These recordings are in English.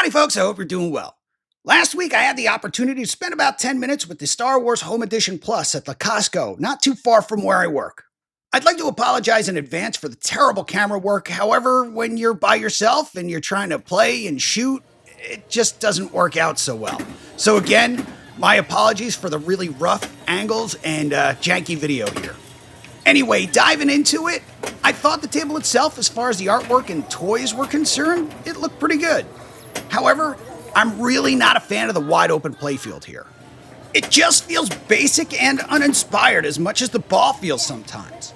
Howdy, folks. I hope you're doing well. Last week, I had the opportunity to spend about 10 minutes with the Star Wars Home Edition Plus at the Costco, not too far from where I work. I'd like to apologize in advance for the terrible camera work. However, when you're by yourself and you're trying to play and shoot, it just doesn't work out so well. So again, my apologies for the really rough angles and janky video here. Anyway, diving into it, I thought the table itself, as far as the artwork and toys were concerned, it looked pretty good. However, I'm really not a fan of the wide open playfield here. It just feels basic and uninspired as much as the ball feels sometimes.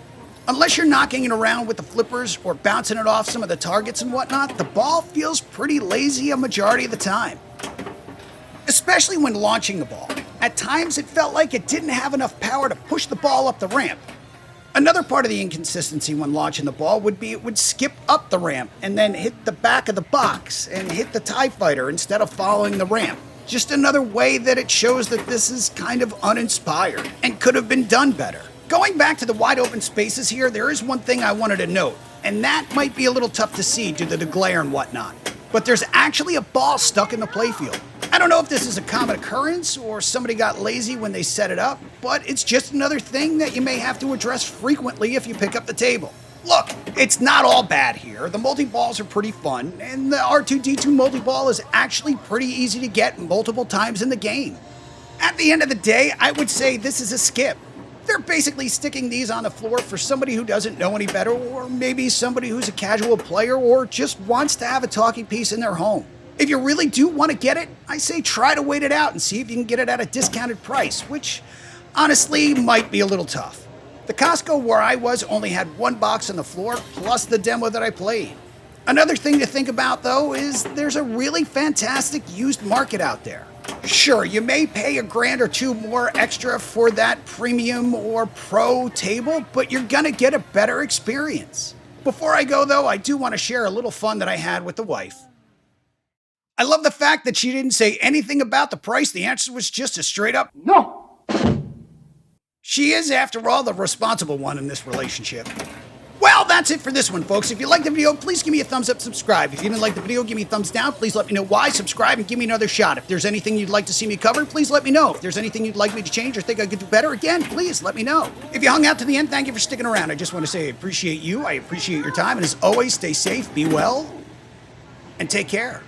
Unless you're knocking it around with the flippers or bouncing it off some of the targets and whatnot, the ball feels pretty lazy a majority of the time. Especially when launching the ball. At times it felt like it didn't have enough power to push the ball up the ramp. Another part of the inconsistency when launching the ball would be it would skip up the ramp and then hit the back of the box and hit the TIE fighter instead of following the ramp. Just another way that it shows that this is kind of uninspired and could have been done better. Going back to the wide open spaces here, there is one thing I wanted to note, and that might be a little tough to see due to the glare and whatnot. But there's actually a ball stuck in the playfield. I don't know if this is a common occurrence or somebody got lazy when they set it up, but it's just another thing that you may have to address frequently if you pick up the table. Look, it's not all bad here. The multi-balls are pretty fun, and the R2-D2 multi-ball is actually pretty easy to get multiple times in the game. At the end of the day, I would say this is a skip. They're basically sticking these on the floor for somebody who doesn't know any better, or maybe somebody who's a casual player or just wants to have a talking piece in their home. If you really do want to get it, I say try to wait it out and see if you can get it at a discounted price, which honestly might be a little tough. The Costco where I was only had one box on the floor, plus the demo that I played. Another thing to think about though is there's a really fantastic used market out there. Sure, you may pay $1,000 or $2 more extra for that premium or pro table, but you're gonna get a better experience. Before I go though, I do want to share a little fun that I had with the wife. I love the fact that she didn't say anything about the price. The answer was just a straight up no. She is, after all, the responsible one in this relationship. Well, that's it for this one, folks. If you liked the video, please give me a thumbs up, subscribe. If you didn't like the video, give me a thumbs down. Please let me know why. Subscribe and give me another shot. If there's anything you'd like to see me cover, please let me know. If there's anything you'd like me to change or think I could do better, again, please let me know. If you hung out to the end, thank you for sticking around. I just want to say I appreciate you. I appreciate your time. And as always, stay safe, be well, and take care.